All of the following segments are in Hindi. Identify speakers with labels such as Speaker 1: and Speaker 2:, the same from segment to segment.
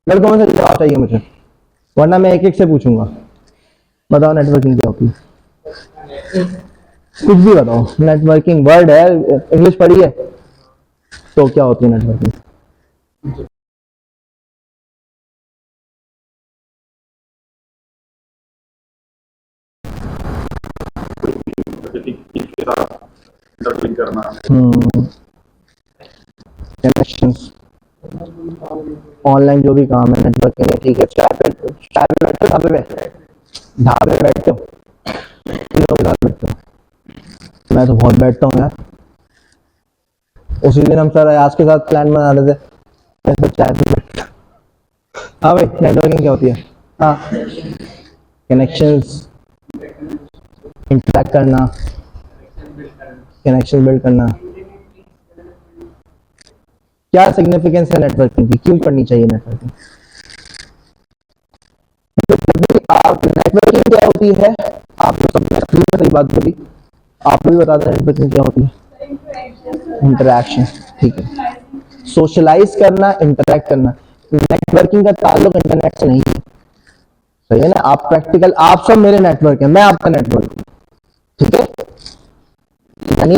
Speaker 1: मेरे को जवाब चाहिए मुझे, वरना मैं एक एक से पूछूंगा। बताओ नेटवर्किंग क्या होती है, कुछ भी बताओ। नेटवर्किंग वर्ड है, इंग्लिश पढ़ी है तो क्या होती है नेटवर्किंग? कनेक्शंस, ऑनलाइन जो भी काम है नेटवर्किंग है। ठीक है, चाय पे बैठते हो, ढाबे पे बैठते हो, किन लोगों के साथ बैठते हो? मैं तो बहुत बैठता हूँ यार। उसी दिन हम सर आज के साथ प्लान बना रहे थे, मैं तो चाय पे बैठता। हाँ भाई, नेटवर्किंग क्या होती है? हाँ, कनेक्शंस, इंटरेक्ट करना, कनेक्शन बिल्ड करना। क्या सिग्निफिकेंस है नेटवर्किंग की, क्यों करनी चाहिए नेटवर्किंग? आप नेटवर्किंग क्या होती है, आपको सबने सही बात बोली, आप भी बता दें नेटवर्किंग क्या होती है? इंटरेक्शन। ठीक है, सोशलाइज करना, इंटरेक्ट करना। नेटवर्किंग का ताल्लुक इंटरनेट से नहीं है, सही है ना? आप प्रैक्टिकल, आप सब मेरे नेटवर्क है, मैं आपका नेटवर्क हूं। ठीक है, यानी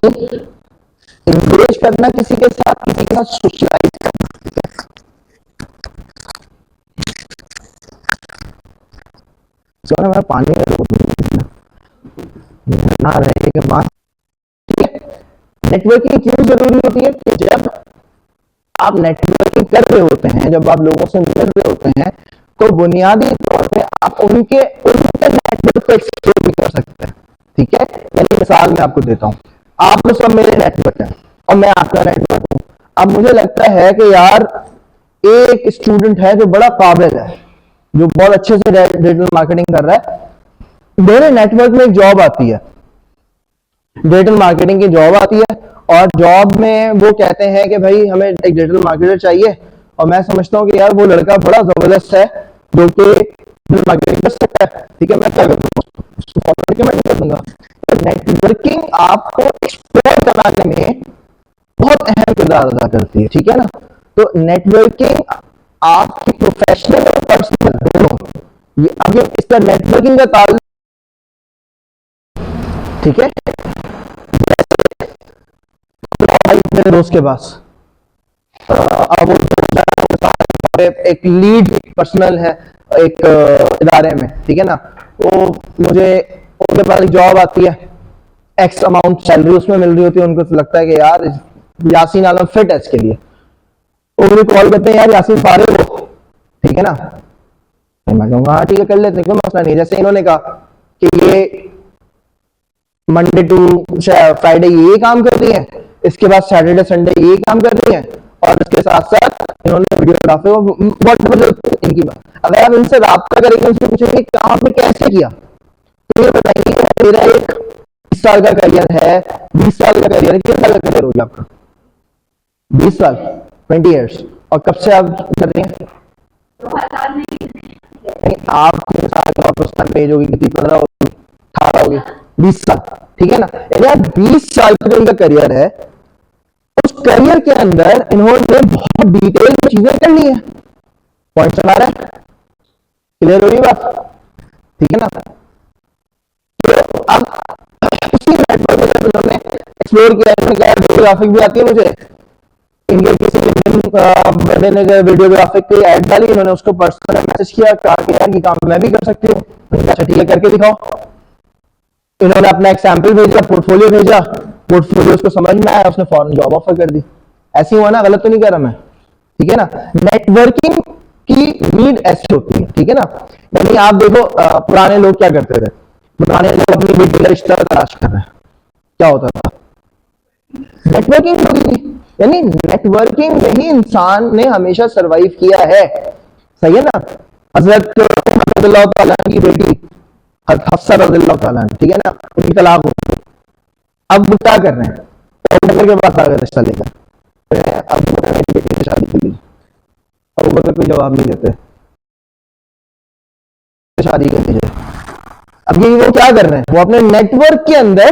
Speaker 1: इंगेज करना किसी के साथ, किसी के साथ सोशलाइज करना। ठीक है, क्यों ना मैं पानी ना रहे के बाद। ठीक है, नेटवर्किंग क्यों जरूरी होती है कि जब आप नेटवर्किंग कर रहे होते हैं, जब आप लोगों से मिल रहे होते हैं, तो बुनियादी तौर पे आप उनके उनके नेटवर्क को एक्सप्लोर भी कर सकते हैं। ठीक है, यानी मिसाल मैं आपको देता हूं, आप लोग सब मेरे नेटवर्क हैं और मैं आपका नेटवर्क हूं। अब मुझे लगता है कि यार एक स्टूडेंट है जो बड़ा काबिल है, जो बहुत अच्छे से डिजिटल मार्केटिंग कर रहा है, मेरे नेटवर्क में एक जॉब आती है, डिजिटल मार्केटिंग की जॉब आती है, और जॉब में वो कहते हैं कि भाई हमें एक डिजिटल मार्केटर चाहिए, और मैं समझता हूँ कि यार वो लड़का बड़ा जबरदस्त है जो कि डिजिटल मार्केटिंग कर सकता है। ठीक है, मैं क्या करूँगा, उसको रिकमेंड कर दूंगा। तो नेटवर्किंग आपको एक्सप्लोर कराने में बहुत अहम किरदार अदा करती है। ठीक है ना? तो नेटवर्किंग आपकी प्रोफेशनल और पर्सनल दोनों, ये अब ये इसका नेटवर्किंग का ताल्लुक। ठीक है, मेरे दोस्त के पास अब वो एक लीड पर्सनल है एक इदारे में। ठीक है ना? तो मुझे उनके पास एक जॉब आती है, एक्स अमाउंट सैलरी उसमें मिल रही होती है, उनको तो लगता है कि यार यासीन आलम फिट है इसके लिए, वो मुझे कॉल करते हैं, यार यासीन फारिग हो? ठीक है ना? मैं कहूँगा हाँ ठीक है, कर लेते हैं, कोई मसला नहीं। जैसे इन्होंने कहा कि ये मंडे टू फ्राइडे ये काम कर रही है, इसके बाद सैटरडे संडे ये काम कर रही है, और इसके साथ साथ इन्होंने वीडियोग्राफी बहुत जबरदस्त इनकी बात। अगर आप इनसे रब्ता करेंगे, उनसे पूछेंगे काम आपने कैसे किया, तो ये बताएंगे मेरा एक 20 साल का करियर है, 20 साल का करियर है। कितने साल का करियर हो गया आपका? 20 साल, 20 ईयर्स। और कब से आप कर रहे हैं? आप कितने साल का, और उस टाइम एज होगी कितनी, 15 होगी, 18 होगी, 20 साल। ठीक है ना? यार 20 साल का जो इनका करियर है, उस करियर के अंदर इन्होंने बहुत डिटेल में चीजें कर ली है। पॉइंट सुना रहा है? क्लियर हो रही बात? ठीक है ना? तो अब इसी नेटवर्क में इन्होंने एक्सप्लोर किया, इन्होंने कहा वीडियोग्राफिक भी आती है मुझे, इनके किसी बंदे ने वीडियोग्राफिक की ऐड डाली, इन्होंने उसको पर्सनल मैसेज किया, कहा कि यार ये काम मैं भी कर सकती हूँ। अच्छा ठीक है, करके दिखाओ। इन्होंने अपना एक सैंपल भेजा, पोर्टफोलियो भेजा, पोर्टफोलियो उसको समझ में आया, उसने फौरन जॉब ऑफर कर दी। ऐसी हुआ ना? गलत तो नहीं कह रहा मैं? ठीक है ना? नेटवर्किंग की नीड ऐसी होती है। ठीक है ना? यानी आप देखो पुराने लोग क्या करते थे, पुराने लोग अपनी बेटी का रिश्ता तलाश कर रहे हैं, क्या होता था? नेटवर्किंग होती थी। यानी नेटवर्किंग में ही इंसान ने हमेशा सरवाइव किया है। सही है ना? हजरत की बेटी हफ्सा रज़ियल्लाहु ताला अन्हा, ठीक है ना, उनकी तलाक हो गई। अब वो क्या कर रहे हैं? अबू बकर के पास आ गए रिश्ता लेकर, अब मेरी बेटी से शादी के लिए। अबू बकर कोई जवाब नहीं देते, शादी कर दीजिए। अब ये वो क्या कर रहे हैं? वो अपने नेटवर्क के अंदर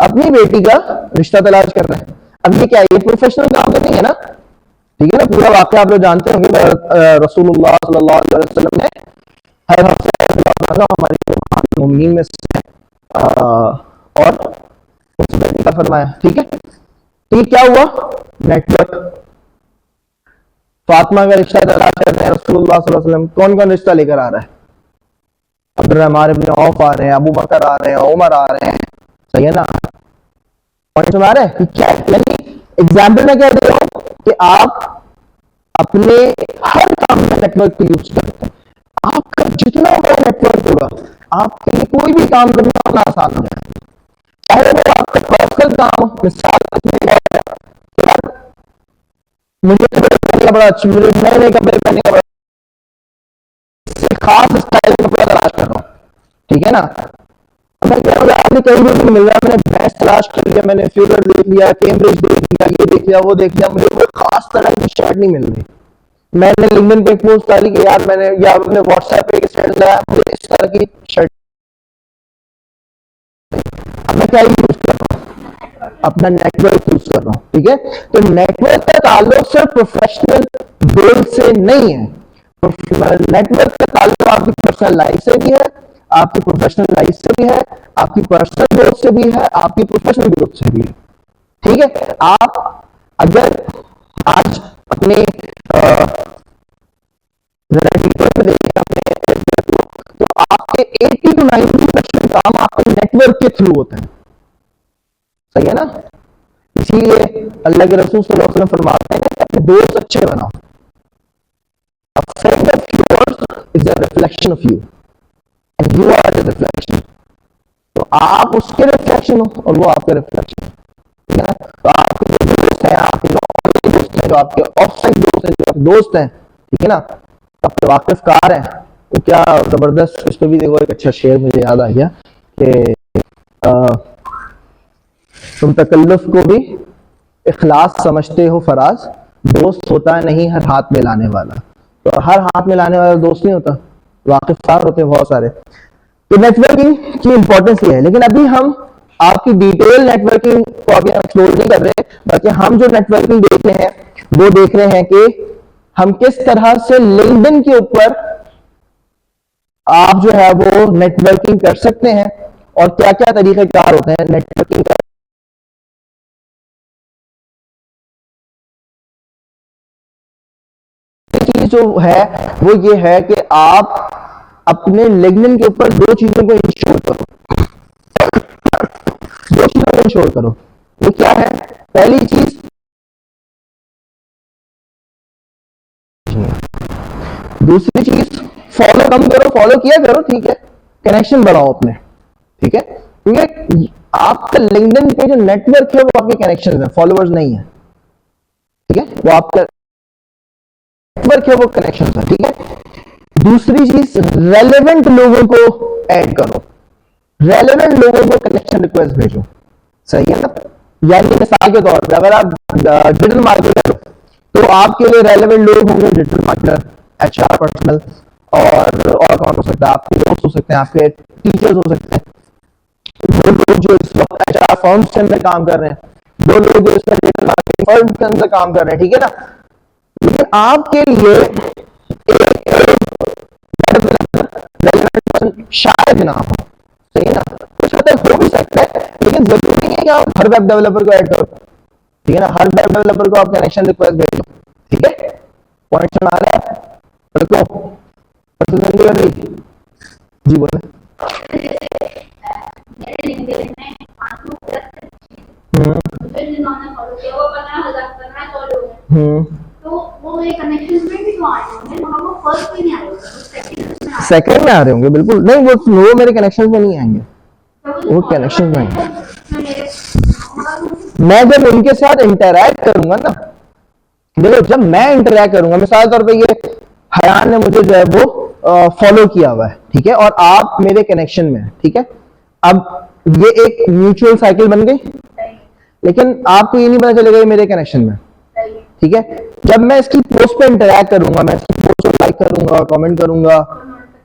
Speaker 1: अपनी बेटी का रिश्ता तलाश कर रहे हैं। अब ये क्या है? ये प्रोफेशनल काम तो नहीं है ना? ठीक है ना, पूरा वाकया आप लोग जानते होंगे। रसूलुल्लाह सल्लल्लाहु अलैहि वसल्लम ने हर हफ्ते हमारी मुमिनीन में से और उसमें क्या फरमाया, ठीक है। तो ये क्या हुआ, नेटवर्क। फातिमा का रिश्ता तलाश कर रहे हैं रसूलुल्लाह सल्लल्लाहु अलैहि वसल्लम, कौन कौन रिश्ता लेकर आ रहा है, अब्दुर्रहमान इब्न औफ आ रहे हैं, अबू बकर आ रहे हैं, उमर आ रहे हैं, सही है ना। पॉइंट समझ आ रहा है कि क्या, यानी एग्जाम्पल में क्या दे रहा हूं कि आप अपने हर काम में नेटवर्क को यूज करते हैं। आपका जितना बड़ा नेटवर्क होगा, आपके लिए कोई भी काम करना अपना आसान हो जाएगा। चाहे वो आपका पर्सनल काम हो, मिसाल मुझे कपड़े पहनने का बड़ा अच्छा, मुझे नए नए कपड़े पहनने का बड़ा खास स्टाइल कपड़ा तलाश कर रहा हूँ, ठीक है ना। मैं क्या होगा, आपने कहीं भी नहीं मिल रहा, मैंने भैंस तलाश कर लिया, मैंने फ्यूलर देख लिया, कैम्ब्रिज देख लिया, ये देख लिया, वो देख लिया, मुझे कोई खास तरह की शर्ट नहीं मिल रही। मैंने लिंक्डइन पे एक पोस्ट डाली कि यार मैंने, या अपने व्हाट्सएप पे एक स्टेटस लगाया, मुझे इस तरह की शर्ट। अब मैं क्या यूज कर रहा हूँ, अपना नेटवर्क यूज कर रहा हूँ, ठीक है। तो नेटवर्क का ताल्लुक सिर्फ प्रोफेशनल गोल से नहीं है, नेटवर्क का ताल्लुक आपकी पर्सनल लाइफ से भी है, आपकी प्रोफेशनल लाइफ से भी है, आपकी पर्सनल ग्रोथ से भी है, आपकी प्रोफेशनल ग्रोथ से भी है, ठीक है। आप अगर आज अपने तो आपके 80 to 90% काम आपके नेटवर्क के थ्रू होते हैं, सही है ना। इसीलिए अल्लाह के रसूल सल्लल्लाहु अलैहि वसल्लम फरमाते हैं कि अपने दोस्त अच्छे बनाओ। A friend of yours is a reflection of you and you are the reflection। तो आप उसके रिफ्लेक्शन हो और वो आपका रिफ्लेक्शन, ठीक है ना। तो आपके जो दोस्त हैं, आपके दोस्त हैं, जो आपके ऑफसाइड दोस्त हैं, जो आपके दोस्त हैं, ठीक है ना, आपके वाकिफकार हैं, तो क्या जबरदस्त। इस पर भी देखो एक अच्छा शेर मुझे याद आ गया कि तुम तकल्लुफ को भी इखलास समझते हो फराज, दोस्त होता नहीं हर हाथ में लाने वाला। तो हर हाथ में लाने वाला दोस्त नहीं होता, वाकिफकार होते हैं बहुत सारे। तो नेटवर्किंग की इंपॉर्टेंस ये है, लेकिन अभी हम आपकी डिटेल नेटवर्किंग को अभी एक्सप्लोर नहीं कर रहे, बल्कि हम जो नेटवर्किंग देख रहे हैं वो देख रहे हैं कि हम किस तरह से लिंक्डइन के ऊपर आप जो है वो नेटवर्किंग कर सकते हैं और क्या क्या तरीकेकार होते हैं नेटवर्किंग का। चीज जो है वो ये है कि आप अपने लिंक्डइन के ऊपर दो चीजों को इंश्योर करो, दो चीजों को इंश्योर करो। वो क्या है, पहली चीज, दूसरी चीज फॉलो कम करो, फॉलो किया करो, ठीक है, कनेक्शन बढ़ाओ अपने, ठीक है। क्योंकि आपका लिंक्डइन पे जो नेटवर्क है वो आपके कनेक्शन है, फॉलोअर्स नहीं है, ठीक है। वो आपका नेटवर्क है, वो कनेक्शन है, ठीक है। दूसरी चीज, रेलेवेंट लोगों को ऐड करो, रेलेवेंट लोगों को कनेक्शन रिक्वेस्ट भेजो, सही है ना। यानी मिसाल के तौर पर अगर आप डिजिटल मार्केटर हो तो आपके लिए रेलेवेंट लोग होंगे डिजिटल मार्केटर, एचआर पर्सनल, और कौन हो सकता है, आपके दोस्त हो सकते हैं, आपके टीचर्स हो सकते हैं, वो लोग जो इस वक्त एचआर फर्म्स के अंदर काम कर रहे हैं, वो लोग जो इस वक्त डिजिटल मार्केटिंग फर्म्स के अंदर काम कर रहे हैं, ठीक है ना। लेकिन आपके लिए एक शायद ना हो, सही है ना, कुछ हद तक हो भी सकता है, लेकिन जरूरी नहीं है कि आप हर वेब डेवलपर को ऐड करो, ठीक है ना। हर वेब डेवलपर को आप कनेक्शन रिक्वेस्ट भेजो, ठीक है। पॉइंट सुना रहे हैं लड़कों, कर रही जी बोले। सेकंड में आ रहे होंगे, बिल्कुल नहीं, वो मेरे कनेक्शन में नहीं आएंगे, वो कनेक्शन में आएंगे। मैं जब उनके साथ इंटरैक्ट करूंगा ना, देखो जब मैं इंटरैक्ट करूंगा, मिसाल तौर पे ये हयान ने मुझे जो है वो फॉलो किया हुआ है, ठीक है, और आप मेरे कनेक्शन में है, ठीक है। अब ये एक म्यूचुअल साइकिल बन गई, लेकिन आपको ये नहीं पता चलेगा ये मेरे कनेक्शन में, ठीक है। जब मैं इसकी पोस्ट पे इंटरैक्ट करूंगा, मैं इसकी पोस्ट को लाइक करूंगा, कमेंट करूंगा,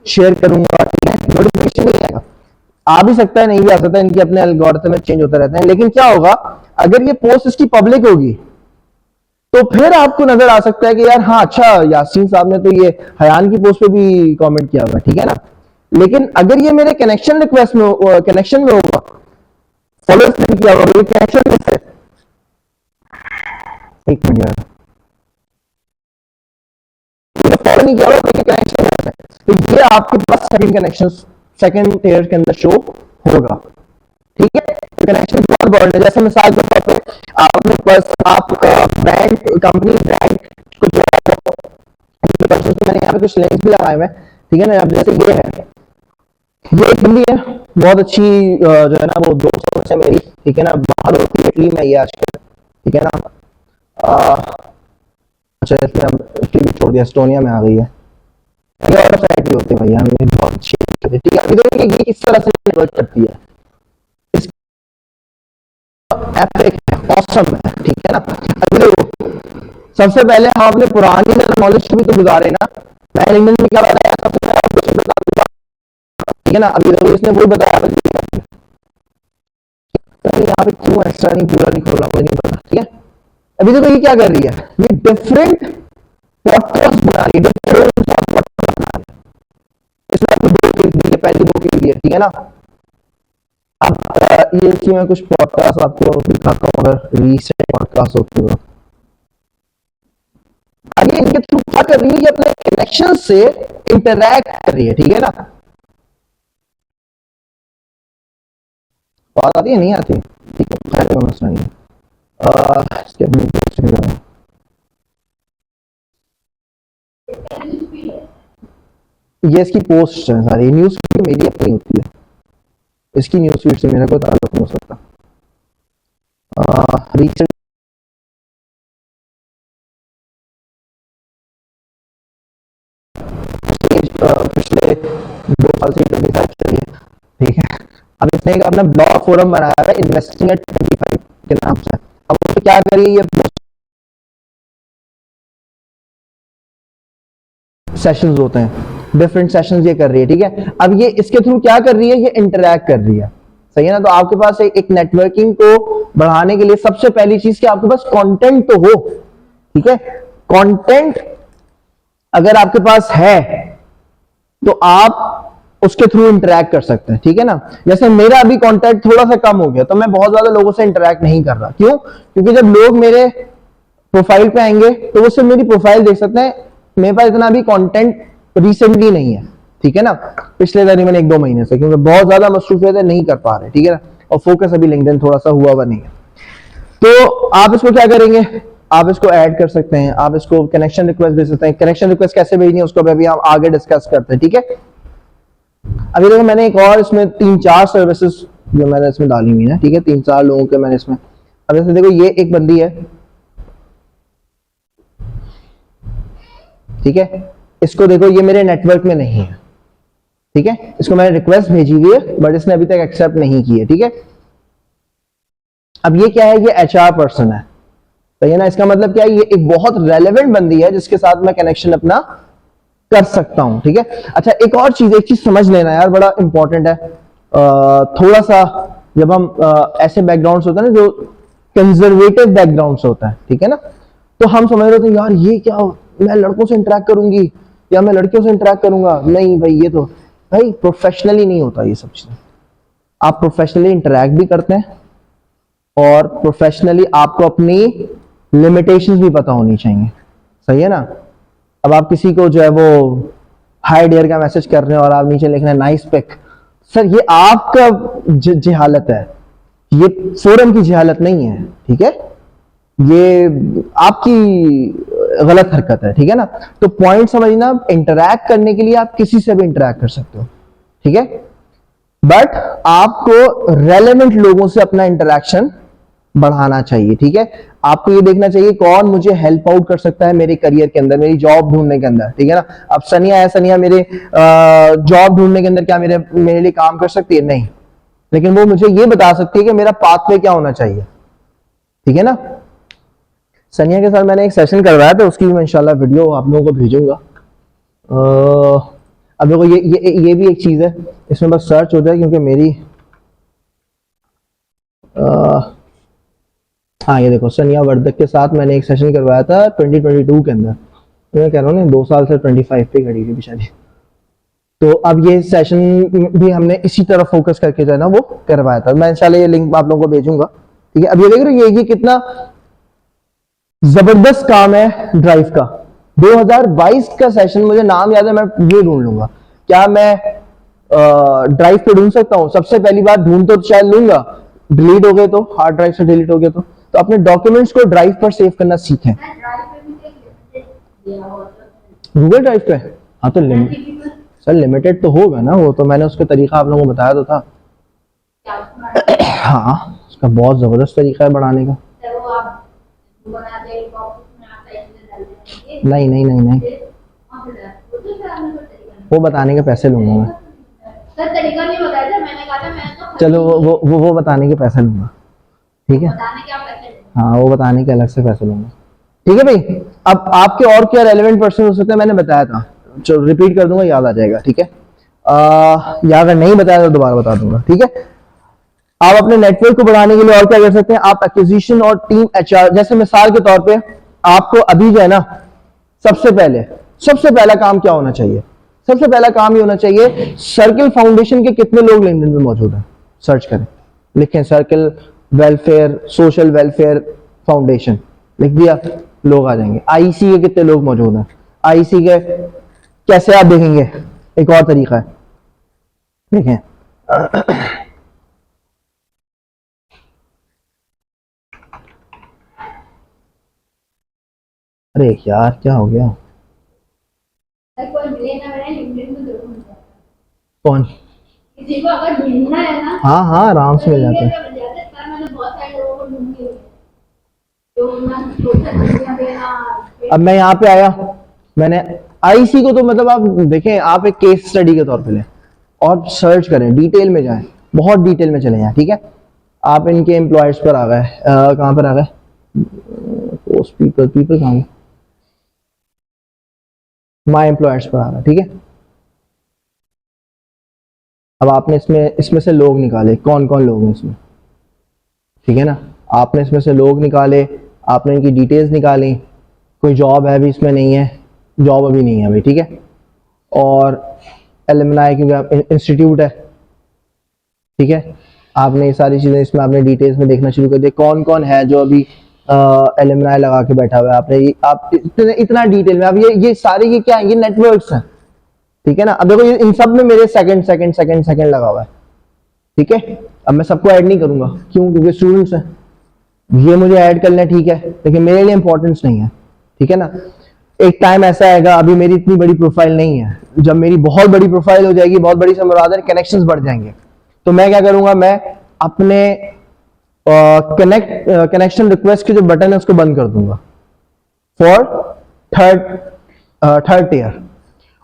Speaker 1: शेयर करूंगा, ठीक है, नोटिफिकेशन नहीं आएगा। आ भी सकता है, नहीं भी आ सकता है, इनके अपने एल्गोरिथम में चेंज होते रहते हैं। लेकिन क्या होगा, अगर ये पोस्ट इसकी पब्लिक होगी तो फिर आपको नजर आ सकता है कि यार हाँ अच्छा, यासीन साहब ने तो ये हयान की पोस्ट पे भी कमेंट किया हुआ है, ठीक है ना। लेकिन अगर ये मेरे कनेक्शन रिक्वेस्ट में कनेक्शन में होगा, फॉलोअर्स ने किया होगा, ये कनेक्शन में है, एक मिनट यार, फॉलो नहीं किया होगा लेकिन कनेक्शन में है, तो ये आपके पास सेकंड कनेक्शन, सेकंड टेयर के अंदर शो होगा, ठीक है। कनेक्शन बहुत इंपॉर्टेंट है। जैसे मिसाल के तौर पे आपने बस आप ब्रांड, कंपनी ब्रांड कुछ, मैंने यहाँ पे कुछ लिंक्स भी लगाए हुए हैं, ठीक है ना। अब जैसे ये है, ये एक बंदी है बहुत अच्छी, जो है ना वो दोस्त है मेरी, ठीक है ना, बाहर होती है इटली में ये आजकल, ठीक है ना। अच्छा इसने अब इटली भी छोड़ दिया, एस्टोनिया में आ गई है। और साइड भी होते हैं भैया, मेरी बहुत अच्छी है, ठीक है। अभी देखो ये किस तरह से नेटवर्क करती है, इस ऐप एक ऑसम है, ठीक है ना। अभी देखो सबसे पहले हम अपने पुरानी नॉलेज को भी तो गुजारे ना। मैं लिंक्डइन में क्या बताया, सबसे पहले आपको कुछ बता दूंगा, ठीक है ना। अभी देखो इसने वो बताया, यहाँ पे क्यों एक्स्ट्रा नहीं पूरा नहीं खोला मुझे नहीं पता, ठीक है। अभी देखो ये क्या कर रही है, ये डिफरेंट पॉडकास्ट बना रही है, डिफरेंट पॉडकास्ट बना रही है। इसमें आपको दो क्लिप दी है, पहली दो क्लिप दी है, ठीक है ना। अब ये इसमें मैं कुछ पॉडकास्ट आपको दिखाता हूँ, अगर रीसेंट पॉडकास्ट होती है। अब ये इनके थ्रू क्या कर रही है, ये अपने कनेक्शन से इंटरैक्ट कर रही है, ठीक है ना। बात आती है नहीं आती, ठीक है, खैर कोई मसला नहीं है। इसके ये इसकी पोस्ट है सारी, न्यूज फीड मेरी अपनी होती है, इसकी न्यूज फीड से मेरा कोई ताल्लुक नहीं हो सकता। रिसेंट पिछले 2 साल से डिसाइड चली है, ठीक है। अब इसने एक अपना ब्लॉग फोरम बनाया है इन्वेस्टिंग एट 25 के नाम से। अब उसमें क्या करिए, ये सेशंस होते हैं, डिफरेंट सेशंस ये कर रही है, ठीक है। अब ये इसके थ्रू क्या कर रही है, ये इंटरैक्ट कर रही है, सही है ना। तो आपके पास एक नेटवर्किंग को बढ़ाने के लिए सबसे पहली चीज कि आपके पास कंटेंट तो हो, ठीक है। कंटेंट अगर आपके पास है तो आप उसके थ्रू इंटरैक्ट कर सकते हैं, ठीक है ना। जैसे मेरा अभी कांटेक्ट थोड़ा सा कम हो गया, तो मैं बहुत ज्यादा लोगों से इंटरैक्ट नहीं कर रहा, क्यों? क्योंकि जब लोग मेरे प्रोफाइल पे आएंगे तो वो सिर्फ मेरी प्रोफाइल देख सकते हैं, मेरे पास इतना भी कंटेंट रिसेंटली नहीं है, ठीक है ना, पिछले तकरीबन 1-2 महीने से, क्योंकि बहुत ज्यादा मसरूफियत है, नहीं कर पा रहे, ठीक है ना। और फोकस अभी लिंक्डइन थोड़ा सा हुआ नहीं है। तो आप इसको क्या करेंगे, आप इसको ऐड कर सकते हैं, आप इसको कनेक्शन रिक्वेस्ट भेज सकते हैं। कनेक्शन रिक्वेस्ट कैसे भेजनी है उसको अभी हम आगे डिस्कस करते हैं, ठीक है। अभी देखो मैंने एक और इसमें 3-4 सर्विसेज जो मैंने इसमें डाली हुई है, ठीक है, 3-4 लोगों के मैंने इसमें। अब जैसे देखो ये एक बंदी है, ठीक है, इसको देखो ये मेरे नेटवर्क में नहीं है, ठीक है। इसको मैंने रिक्वेस्ट भेजी हुई है बट इसने अभी तक एक्सेप्ट नहीं की है, ठीक है। अब ये क्या है, ये एचआर पर्सन है, तो ये ना, इसका मतलब क्या है, ये एक बहुत रेलेवेंट बंदी है जिसके साथ मैं कनेक्शन अपना कर सकता हूं, ठीक है। अच्छा एक और चीज, एक चीज समझ लेना यार, बड़ा इंपॉर्टेंट है। थोड़ा सा जब हम ऐसे बैकग्राउंड्स होते हैं ना जो कंजर्वेटिव बैकग्राउंड्स होता है, ठीक है ना, तो हम समझ रहे थे यार ये क्या, मैं लड़कों से इंटरेक्ट करूंगी या मैं लड़कियों से इंटरेक्ट करूंगा, नहीं भाई, ये तो भाई प्रोफेशनली नहीं होता ये सब चीजें। आप प्रोफेशनली इंटरेक्ट भी करते हैं और प्रोफेशनली आपको अपनी लिमिटेशंस भी पता होनी चाहिए, सही है ना। अब आप किसी को जो है वो हाई डियर का मैसेज कर रहे हैं और आप नीचे लिख रहे हैं नाइस पिक, सर ये आपका जहालत है, ये फोरम की जहालत नहीं है, ठीक है, ये आपकी गलत हरकत है, ठीक है ना। तो पॉइंट समझना, इंटरैक्ट करने के लिए आप किसी से भी इंटरैक्ट कर सकते हो, ठीक है, बट आपको रेलेवेंट लोगों से अपना इंटरैक्शन बढ़ाना चाहिए, ठीक है। आपको ये देखना चाहिए कौन मुझे हेल्प आउट कर सकता है मेरे करियर के अंदर, मेरी जॉब ढूंढने के अंदर, ठीक है ना। अब सनिया है, सनिया मेरे जॉब ढूंढने के अंदर क्या मेरे लिए काम कर सकती है? नहीं, लेकिन वो मुझे ये बता सकती है कि मेरा पाथवे क्या होना चाहिए, ठीक है ना। सनिया के साथ मैंने एक सेशन करवाया था, उसकी भी मैं इंशाल्लाह वीडियो आप लोगों को भेजूंगा। अब देखो ये भी एक चीज है, इसमें बस सर्च हो जाए, क्योंकि मेरी हाँ ये देखो, सनिया वर्धक के साथ मैंने एक सेशन करवाया था 2022 के अंदर, तो मैं कह रहा हूँ ना 2 साल से 25 पे खड़ी थी बेचारी। तो अब ये सेशन भी हमने इसी तरह फोकस करके जो है ना वो करवाया था। मैं इंशाल्लाह ये लिंक आप लोगों को भेजूंगा, ठीक है। अब ये देख रहे हो ये कितना जबरदस्त काम है ड्राइव का। 2022 का सेशन मुझे नाम याद है, मैं ये ढूंढ लूंगा। क्या मैं ड्राइव पे ढूंढ सकता हूँ? सबसे पहली बात ढूंढ तो शायद लूंगा, डिलीट हो गए तो, हार्ड ड्राइव से डिलीट हो गए तो अपने डॉक्यूमेंट्स को ड्राइव पर सेव करना सीखें। गूगल ड्राइव पे? हाँ तो सर लिमिटेड तो होगा ना, वो तो मैंने उसका तरीका आप लोगों को बताया तो था। हाँ उसका बहुत जबरदस्त तरीका है बढ़ाने का। नहीं नहीं नहीं नहीं, वो बताने के पैसे लूंगा मैं।
Speaker 2: सर तरीका नहीं बताया था, मैंने कहा था मैं तो
Speaker 1: चलो वो बताने के पैसे लूंगा, ठीक है।
Speaker 2: बताने के आप पैसे लेंगे।
Speaker 1: हाँ वो बताने के अलग से पैसे लूंगा, ठीक है भाई। अब आपके और क्या रेलेवेंट पर्सन हो सकते हैं, मैंने बताया था, चलो रिपीट कर दूंगा, याद आ जाएगा, ठीक है। या अगर नहीं बताया तो दोबारा बता दूंगा, ठीक है। आप अपने नेटवर्क को बढ़ाने के लिए और क्या कर सकते हैं, आप एक्विजिशन और टीम एचआर, जैसे मिसाल के तौर पे आपको अभी जो है ना सबसे पहला काम क्या होना चाहिए? सबसे पहला काम ये होना चाहिए, सर्किल फाउंडेशन के कितने लोग लिंक्डइन में मौजूद हैं, सर्च करें, लिखें circle welfare social welfare foundation, लिख दिया, लोग आ जाएंगे। आईसी के कितने लोग मौजूद हैं? आईसी के कैसे आप देखेंगे, एक और तरीका है, देखें अरे यार क्या हो गया,
Speaker 2: कोई मिले ना मिले लिंक्डइन में जरूर मिलता है।
Speaker 1: कौन?
Speaker 2: किसी को अगर ढूंढना है ना,
Speaker 1: हाँ हाँ आराम से मिल जाता है।
Speaker 2: मिल जाता है। सर मैंने बहुत सारे लोगों को ढूंढ के जो ना सोशल मीडिया पे ना।
Speaker 1: अब मैं यहाँ पे आया, मैंने आईसी को तो मतलब आप देखें, आप एक केस स्टडी के तौर पे लें और सर्च करें, डिटेल में जाएं, बहुत डिटेल में चले जाएं, ठीक है। आप इनके एम्प्लॉयर्स पर आ गए, कहाँ पर आ गए, पोस्ट पीपल कहाँ गए, माई एम्प्लॉयर्स पर आ गए, ठीक है। अब आपने इसमें से लोग निकाले, कौन कौन लोग हैं इसमें, ठीक है ना। आपने इसमें से लोग निकाले, आपने इनकी डिटेल्स निकाली, कोई जॉब है भी इसमें नहीं है, जॉब अभी नहीं है अभी, ठीक है। और एलुमनाई क्योंकि इंस्टीट्यूट है, ठीक है। आपने ये सारी चीज़ें इसमें आपने डिटेल्स में देखना शुरू कर दिया, कौन कौन है जो अभी एलुमनाई लगा के बैठा हुआ है। आपने आप इतना डिटेल में, अब ये सारे ये क्या है, ये नेटवर्क्स हैं, ठीक है ना। अब देखो ये इन सब में मेरे सेकंड सेकंड सेकंड सेकंड लगा हुआ है, ठीक है। अब मैं सबको ऐड नहीं करूंगा, क्यों? क्योंकि स्टूडेंट्स हैं, ये मुझे ऐड कर लें, ठीक है, लेकिन मेरे लिए इंपॉर्टेंस नहीं है, ठीक है ना। एक टाइम ऐसा आएगा, अभी मेरी इतनी बड़ी प्रोफाइल नहीं है, जब मेरी बहुत बड़ी प्रोफाइल हो जाएगी, बहुत बड़ी से मुराद है कनेक्शंस बढ़ जाएंगे, तो मैं क्या करूंगा, मैं अपने कनेक्शन रिक्वेस्ट के जो बटन है उसको बंद कर दूंगा फॉर थर्ड टीयर।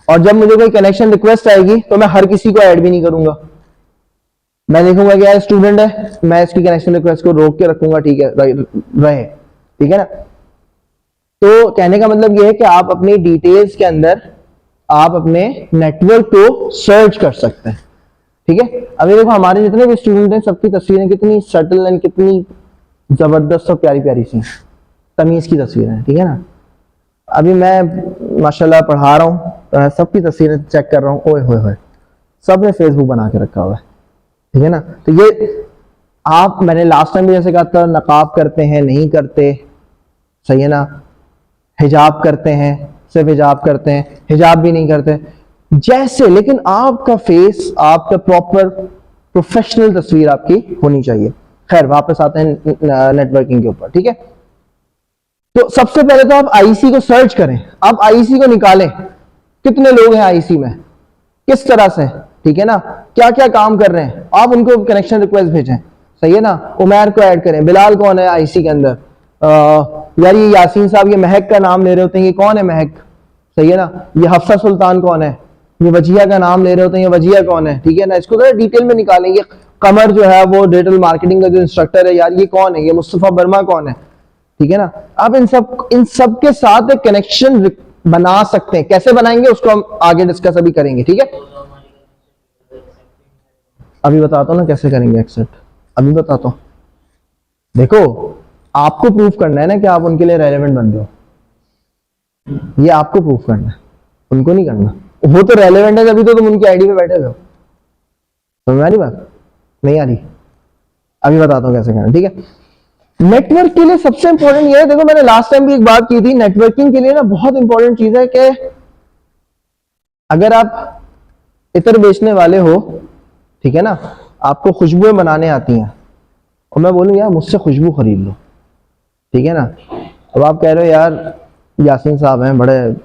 Speaker 1: और जब मुझे कोई कनेक्शन रिक्वेस्ट आएगी तो मैं हर किसी को ऐड भी नहीं करूंगा, मैं देखूंगा कि यार स्टूडेंट है, मैं इसकी कनेक्शन रिक्वेस्ट को रोक के रखूंगा, ठीक है, रहे, ठीक है ना। तो कहने का मतलब यह है कि आप अपनी डिटेल्स के अंदर आप अपने नेटवर्क को सर्च कर सकते हैं, ठीक है। अभी देखो हमारे जितने भी स्टूडेंट हैं सबकी तस्वीरें कितनी सटल एंड कितनी जबरदस्त और प्यारी प्यारी सी तमीज की तस्वीरें हैं, ठीक है ना। अभी मैं माशाल्लाह पढ़ा रहा हूँ, सबकी तस्वीरें चेक कर रहा हूँ, ओए होए होए, सब ने फेसबुक बना के रखा हुआ है, ठीक है ना। तो ये आप, मैंने लास्ट टाइम भी जैसे कहा था, नकाब करते हैं नहीं करते, सही है ना, हिजाब करते हैं सिर्फ हिजाब करते हैं, हिजाब भी नहीं करते जैसे, लेकिन आपका फेस, आपका प्रॉपर प्रोफेशनल तस्वीर आपकी होनी चाहिए। खैर वापस आते हैं नेटवर्किंग के ऊपर, ठीक है। तो सबसे पहले तो आप आईसी को सर्च करें, आप आईसी को निकालें, कितने लोग हैं आईसी में, किस तरह से, ठीक है ना, क्या क्या काम कर रहे हैं, आप उनको कनेक्शन रिक्वेस्ट भेजें, सही है ना। उमैर को ऐड करें, बिलाल कौन है आईसी के अंदर, यार ये यासीन साहब, ये महक का नाम ले रहे होते हैं, ये कौन है महक, सही है ना। ये हफ्सा सुल्तान कौन है, ये वजिया का नाम ले रहे होते हैं, ये वजिया कौन है, ठीक है ना। इसको थोड़ा डिटेल में निकालेंगे। कमर जो है वो डिजिटल मार्केटिंग का जो इंस्ट्रक्टर है, यार ये कौन है, ये मुस्तफा वर्मा कौन है, ठीक है ना। आप इन सब के साथ एक कनेक्शन बना सकते हैं, कैसे बनाएंगे उसको हम आगे डिस्कस अभी करेंगे, ठीक है। अभी बताता हूँ ना कैसे करेंगे एक्सेप्ट, अभी बताता हूँ। देखो आपको प्रूफ करना है ना कि आप उनके लिए रेलेवेंट बनते हो, ये आपको प्रूफ करना है, उनको नहीं करना। वो तो रेलेवेंट है तभी तो तुम उनकी आईडी पे बैठे हो। समझ आ रही बात? नहीं आ रही? अभी बताता हूं कैसे करना, ठीक है। नेटवर्क के लिए सबसे इंपॉर्टेंट ये है, देखो मैंने लास्ट टाइम भी एक बात की थी, नेटवर्किंग के लिए ना बहुत इंपॉर्टेंट चीज है कि अगर आप इत्र बेचने वाले हो, ठीक है ना, आपको खुशबुएं बनाने आती हैं और मैं बोलूं यार मुझसे खुशबू खरीद लो, ठीक है ना। अब आप कह रहे हो यार यासीन साहब हैं, बड़े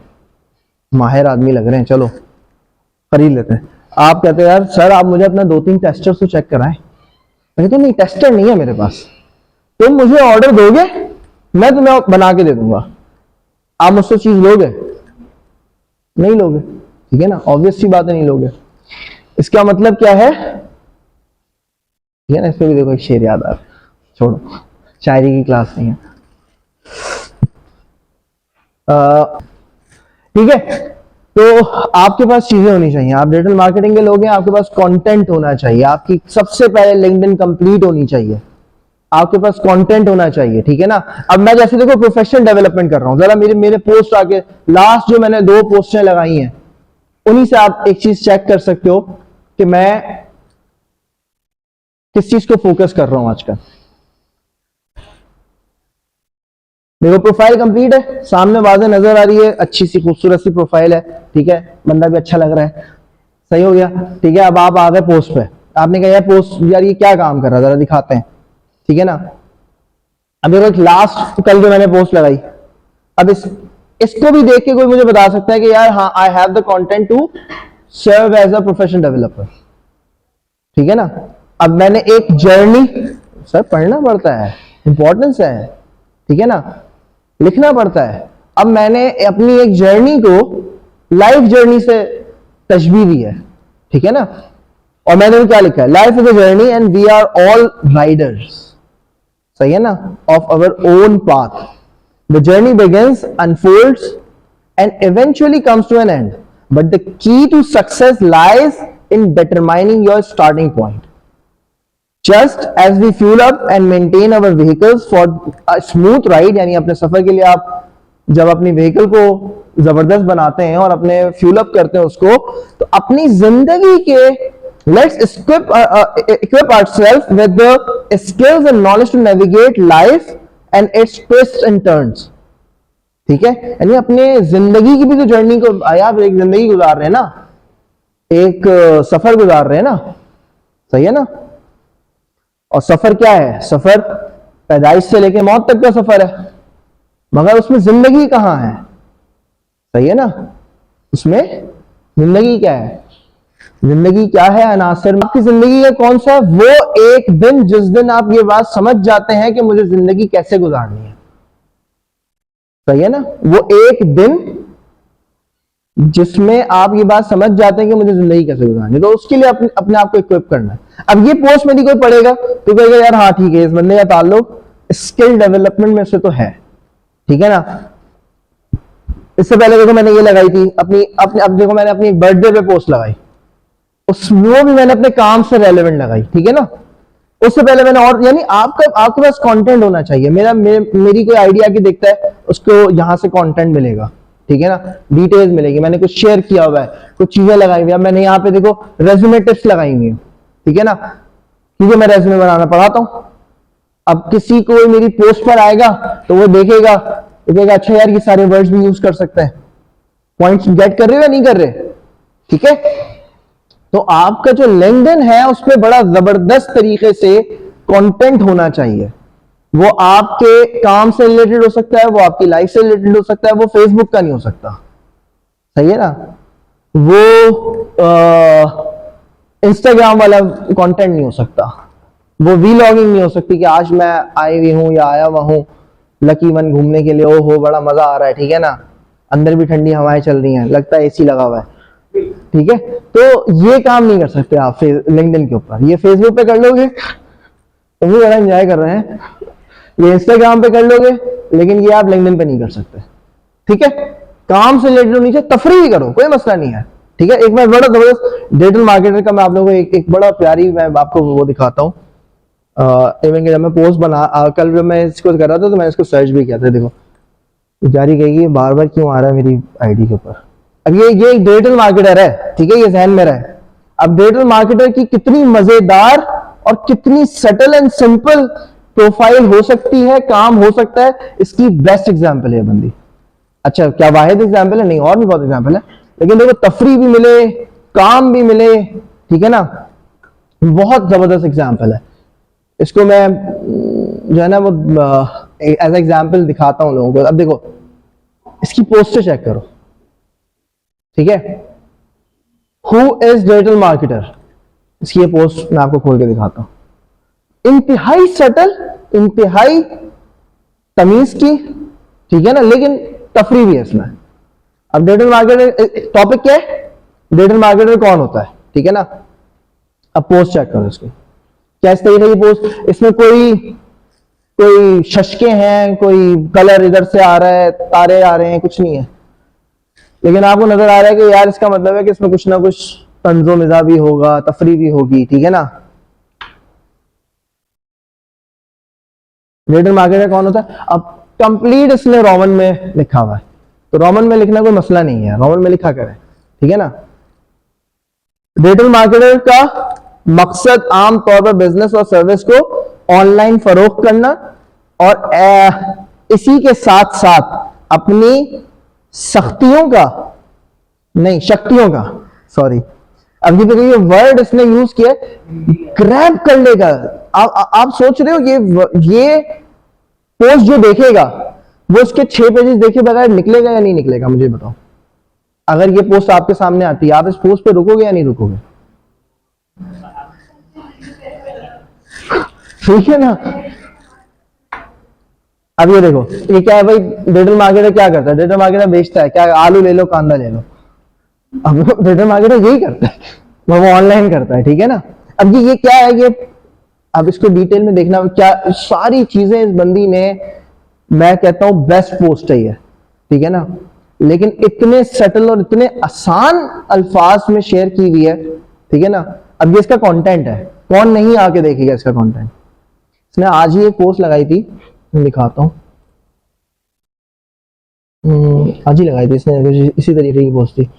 Speaker 1: माहिर आदमी लग रहे हैं, चलो खरीद लेते हैं। आप कहते हैं यार सर आप मुझे अपना 2-3 टेस्टर से चेक कराएं। मैं तो नहीं, टेस्टर नहीं है मेरे पास, तुम मुझे ऑर्डर दोगे मैं तुम्हें बना के दे दूंगा, आप मुझसे चीज लोगे? नहीं लोगे, ठीक है ना, ऑब्वियस सी बात है नहीं लोगे। इसका मतलब क्या है, ठीक है ना। इस पे भी देखो एक शेर याद आ रहा है, छोड़ो शायरी की क्लास नहीं है। ठीक है, तो आपके पास चीजें होनी चाहिए, आप डिजिटल मार्केटिंग के लोग हैं, आपके पास कंटेंट होना चाहिए, आपकी सबसे पहले लिंक्डइन कंप्लीट होनी चाहिए, आपके पास कंटेंट होना चाहिए, ठीक है ना। अब मैं जैसे देखो प्रोफेशनल डेवलपमेंट कर रहा हूं, जरा मेरे मेरे पोस्ट आके लास्ट जो मैंने 2 पोस्टें लगाई हैं उन्हीं से आप एक चीज चेक कर सकते हो कि मैं किस चीज को फोकस कर रहा हूं आजकल। देखो प्रोफाइल कंप्लीट है, सामने वाज़ेह नजर आ रही है, अच्छी सी खूबसूरत सी प्रोफाइल है, ठीक है, बंदा भी अच्छा लग रहा है, सही हो गया, ठीक है। अब आप आ गए पोस्ट पे, आपने कहा यार पोस्ट यार ये क्या काम कर रहा है जरा दिखाते हैं, ठीक है ना। अब देखो लास्ट कल जो मैंने पोस्ट लगाई, अब इसको भी देख के कोई मुझे बता सकता है कि यार हाँ I have the content to serve as a professional developer, ठीक है ना। अब मैंने एक जर्नी, सर पढ़ना पड़ता है, इंपॉर्टेंस है, ठीक है ना, लिखना पड़ता है। अब मैंने अपनी एक जर्नी को लाइफ जर्नी से तशबीह दी है, ठीक है ना, और मैंने क्या लिखा है, life is a journey and we are all riders, सही है ना, of our own path. The journey begins, unfolds and eventually comes to an end, but the key to success lies in determining your starting point. Just as we fuel up and maintain our vehicles for a smooth ride, यानी अपने सफर के लिए आप जब अपनी व्हीकल को जबरदस्त बनाते हैं और अपने फ्यूल अप करते हैं उसको, तो अपनी जिंदगी के let's equip ourselves with the skills and knowledge to navigate life and its twists and turns, ठीक है। यानी अपने जिंदगी की भी जो जर्नी को, आप एक जिंदगी गुजार रहे हैं ना, एक सफर गुजार रहे हैं ना, सही है ना। और सफर क्या है, सफर पैदाइश से लेके मौत तक का सफर है, मगर उसमें जिंदगी कहां है, सही है ना, उसमें जिंदगी क्या है, जिंदगी क्या है, अनासर आपकी जिंदगी का कौन सा, वो एक दिन जिस दिन आप ये बात समझ जाते हैं कि मुझे जिंदगी कैसे गुजारनी है, सही है ना, वो एक दिन जिसमें आप ये बात समझ जाते हैं कि मुझे जिंदगी कैसे गुजारनी है, तो उसके लिए अपने आप को इक्विप करना है। अब ये पोस्ट में कोई पढ़ेगा तो कहेगा यार हाँ ठीक है, इस बंदे का ताल्लुक स्किल डेवलपमेंट में से तो है, ठीक है ना। इससे पहले देखो मैंने ये लगाई थी अपनी अब देखो मैंने अपनी बर्थडे पे पोस्ट लगाई, वो भी मैंने अपने काम से रेलेवेंट लगाई, ठीक है ना। उससे पहले मैंने, और यानी आपके पास कंटेंट होना चाहिए। मेरी कोई आइडिया की देखता है उसको यहां से कंटेंट मिलेगा, ठीक है ना, डिटेल्स मिलेगी, मैंने कुछ शेयर किया हुआ है, कुछ चीजें लगाई हुई है। मैंने यहाँ पे देखो रेज्यूमे टिप्स लगाई हुई है, ठीक है ना, क्योंकि मैं रेज्यूमे बनाना पढ़ाता हूं। अब किसी को मेरी पोस्ट पर आएगा तो वो देखेगा तो कहेगा अच्छा यार ये सारे वर्ड्स भी यूज कर सकते हैं, पॉइंट्स गेट कर रहे हो या नहीं कर रहे, ठीक है। तो आपका जो लिंक्डइन है उस पर बड़ा जबरदस्त तरीके से कंटेंट होना चाहिए। वो आपके काम से रिलेटेड हो सकता है, वो आपकी लाइफ से रिलेटेड हो सकता है, वो फेसबुक का नहीं हो सकता, सही है ना, वो इंस्टाग्राम वाला कंटेंट नहीं हो सकता, वो वीलॉगिंग नहीं हो सकती कि आज मैं आई हुई हूं या आया हुआ हूं लकी वन घूमने के लिए, ओहो बड़ा मजा आ रहा है, ठीक है ना, अंदर भी ठंडी हवाएं चल रही हैं, लगता है एसी लगा हुआ है, ठीक है। तो ये काम नहीं कर सकते आप लिंक्डइन के ऊपर, ये फेसबुक पे कर लोगे तुम भी बड़ा एंजॉय कर रहे हैं, ये इंस्टाग्राम पे कर लोगे, लेकिन ये आप लिंक्डइन पे नहीं कर सकते, ठीक है। काम से रिलेटेड होनी चाहिए, तफरीह भी करो, कोई मसला नहीं है, ठीक है। एक बार बड़ा जबरदस्त डिजिटल मार्केटर का मैं आप लोगों को एक बड़ा प्यारी मैं आपको वो दिखाता हूं, इवन कि जब मैं पोस्ट कल जब मैं इसको कर रहा था तो मैंने इसको सर्च भी किया था। देखो जारी कहेगी बार बार क्यों आ रहा है मेरी आईडी के ऊपर। अब ये एक डिजिटल मार्केटर है, ठीक है, ये जहन में रहे। अब डिजिटल मार्केटर की कितनी मजेदार और कितनी सटल एंड सिंपल प्रोफाइल हो सकती है, काम हो सकता है, इसकी बेस्ट एग्जांपल है बंदी। अच्छा, क्या वाहिद एग्जांपल है? नहीं, और भी बहुत एग्जांपल है, लेकिन देखो तफरी भी मिले, काम भी मिले, ठीक है ना, बहुत जबरदस्त एग्जांपल है। इसको मैं जो है ना वो एज एग्जांपल दिखाता हूं लोगों को। अब देखो इसकी पोस्टर चेक करो, ठीक है, हु इज डिजिटल मार्केटर, इसकी ये पोस्ट मैं आपको खोल के दिखाता हूं। इंतहाई सटल, इंतहाई तमीज की, ठीक है ना, लेकिन तफरी भी है इसमें। अब डिजिटल मार्केटर टॉपिक क्या है, डिजिटल मार्केटर कौन होता है, ठीक है ना। अब पोस्ट चेक करो इसकी, क्या इस तरीके की पोस्ट, इसमें कोई शशके हैं, कोई कलर इधर से आ रहा है, तारे आ रहे हैं, कुछ नहीं है, लेकिन आपको नजर आ रहा है कि यार इसका मतलब है कि इसमें कुछ ना कुछ तंजो मिजा भी होगा, तफरी भी होगी, ठीक है ना। डिजिटल मार्केटर कौन होता है? अब कंप्लीट इसने रोमन में लिखा हुआ है, तो रोमन में लिखना कोई मसला नहीं है, रोमन में लिखा करे, ठीक है ना। डिजिटल मार्केटर का मकसद आम तौर पर बिजनेस और सर्विस को ऑनलाइन फरोख्त करना और इसी के साथ साथ अपनी शक्तियों का, सॉरी, अब ये देखो ये वर्ड इसने यूज किया, ग्रैब कर लेगा। आप सोच रहे हो ये पोस्ट जो देखेगा वो इसके 6 पेजेस देखे बगैर निकलेगा या नहीं निकलेगा? मुझे बताओ, अगर ये पोस्ट आपके सामने आती है, आप इस पोस्ट पे रुकोगे या नहीं रुकोगे? ठीक है ना। अब ये देखो, ये क्या है भाई, डिजिटल मार्केटर क्या करता है? डिजिटल मार्केटर बेचता है क्या? आलू ले लो, कांदा ले लो। अब डिजिटल मार्केटर यही करता है, वो ऑनलाइन करता है, ठीक है ना। अब ये क्या है, ये अब इसको डिटेल में देखना, क्या सारी चीजें इस बंदी ने, मैं कहता हूं बेस्ट पोस्ट है ये, ठीक है ना, लेकिन इतने सटल और इतने आसान अल्फाज में शेयर की हुई है, ठीक है ना। अब ये इसका कंटेंट है, कौन नहीं आके देखेगा इसका कंटेंट। इसने आज ही एक पोस्ट लगाई थी, मैं दिखाता हूं, आज ही लगाई थी इसने, इसी तरीके की पोस्ट थी,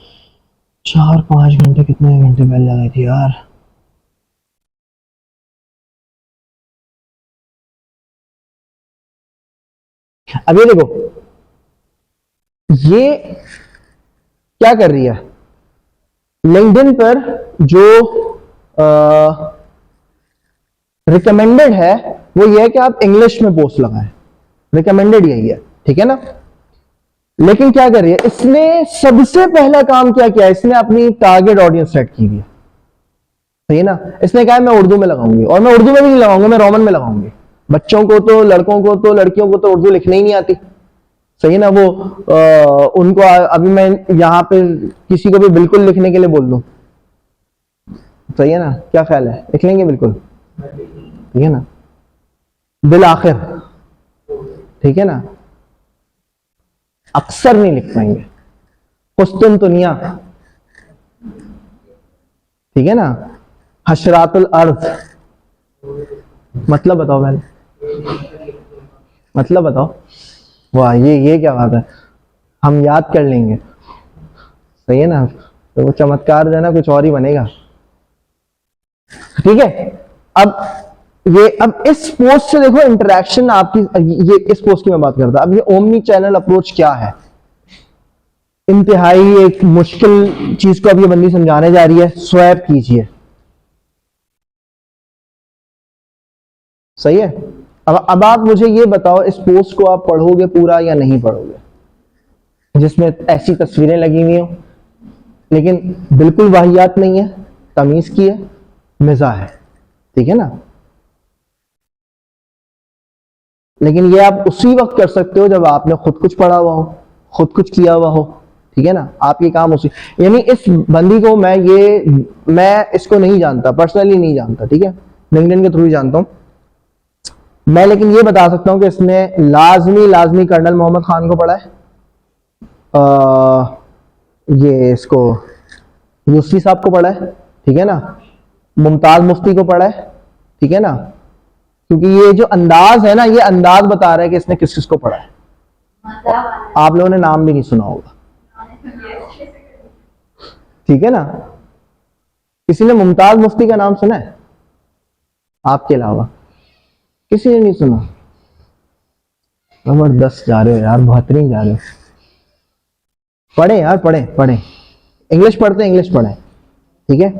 Speaker 1: 4-5 घंटे, कितने घंटे पहले लगाई थी यार। अब ये देखो, ये क्या कर रही है, लिंक्डइन पर जो रिकमेंडेड है वो ये है कि आप इंग्लिश में पोस्ट लगाएं, रिकमेंडेड यही है, ठीक है ना। लेकिन क्या कर रही है, इसने सबसे पहला काम क्या किया, इसने अपनी टारगेट ऑडियंस सेट की हुई है, सही है ना। इसने कहा मैं उर्दू में लगाऊंगी, और मैं उर्दू में भी नहीं लगाऊंगी, मैं रोमन में लगाऊंगी। बच्चों को तो, लड़कों को तो, लड़कियों को तो उर्दू लिखने ही नहीं आती, सही है ना। वो उनको अभी मैं यहां पे किसी को भी बिल्कुल लिखने के लिए बोल दूं, सही है ना, क्या ख्याल है, लिख लेंगे बिल्कुल, ठीक है ना, बिल आखिर, ठीक है ना, अक्सर नहीं लिख पाएंगे, हुस्न दुनिया, ठीक है ना, हशरातुल अर्द, मतलब बताओ पहले, मतलब बताओ। वाह, ये क्या बात है, हम याद कर लेंगे, सही है ना, तो वो चमत्कार जो है ना कुछ और ही बनेगा, ठीक है। अब इस पोस्ट से देखो इंटरेक्शन आपकी, ये इस पोस्ट की मैं बात करता। अब ये ओमनी चैनल अप्रोच क्या है, इंतहाई एक मुश्किल चीज को अब ये बंदी समझाने जा रही है। स्वैप कीजिए, सही है। अब आप मुझे ये बताओ, इस पोस्ट को आप पढ़ोगे पूरा या नहीं पढ़ोगे, जिसमें ऐसी तस्वीरें लगी हुई हो, लेकिन बिल्कुल वाहियात नहीं है, तमीज की है, मिजा है, ठीक है ना। लेकिन ये आप उसी वक्त कर सकते हो जब आपने खुद कुछ पढ़ा हुआ हो, खुद कुछ किया हुआ हो, ठीक है ना। आप ये काम उसी, यानी इस बंदी को मैं इसको नहीं जानता, पर्सनली नहीं जानता, ठीक है, लिंक्डइन के थ्रू ही जानता हूं मैं, लेकिन ये बता सकता हूं कि इसने लाजमी कर्नल मोहम्मद खान को पढ़ा है, ये इसको यूसी साहब को पढ़ा है, ठीक है ना, मुमताज मुफ्ती को पढ़ा है, ठीक है ना, क्योंकि ये जो अंदाज है ना, ये अंदाज बता रहा है कि इसने किस किस को पढ़ा है।
Speaker 2: मजा वाला
Speaker 1: आप लोगों ने नाम भी नहीं सुना होगा, ठीक है ना। किसी ने मुमताज मुफ्ती का नाम सुना है आपके अलावा? किसी ने नहीं सुना? जबरदस्त जा रहे हो यार, बेहतरीन जा रहे हो। पढ़े यार, पढ़े पढ़े, इंग्लिश पढ़ते इंग्लिश पढ़े, ठीक है।